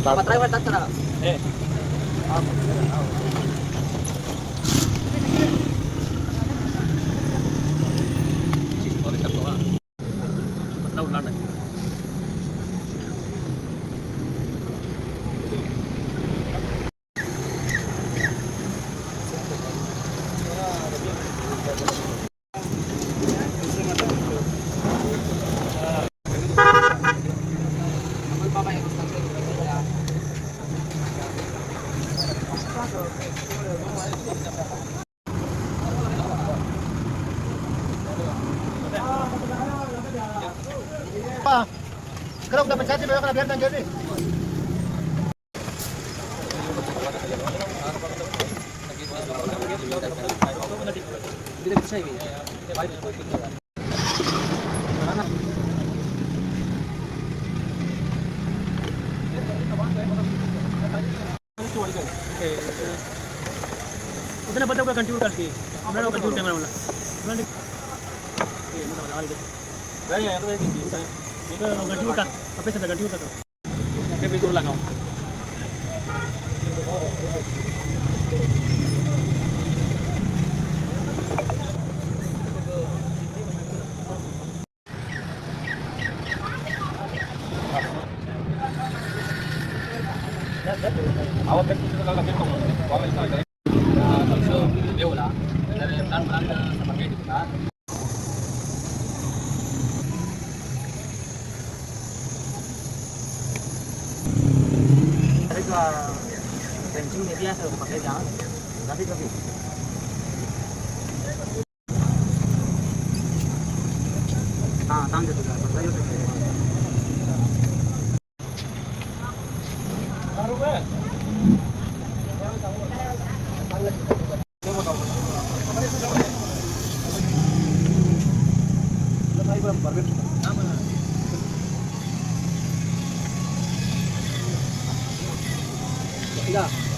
Driver tak sana. Eh. Kalau udah pencet sih, biar lanjut nih. Tidak bisa ini. उतने बच्चों का control करके मेरा कंट्रोल कैमरा वाला नहीं है तो ये कंट्रोल का अपने से कंट्रोल का के भी दूर लगाओ awak kan kita kalau kita ngomong awal itu so dia ulah dari plan-plan sama kayak gitu kan tapi kalau kencingnya biasa pakai jangan tapi tanda juga saya Tidak.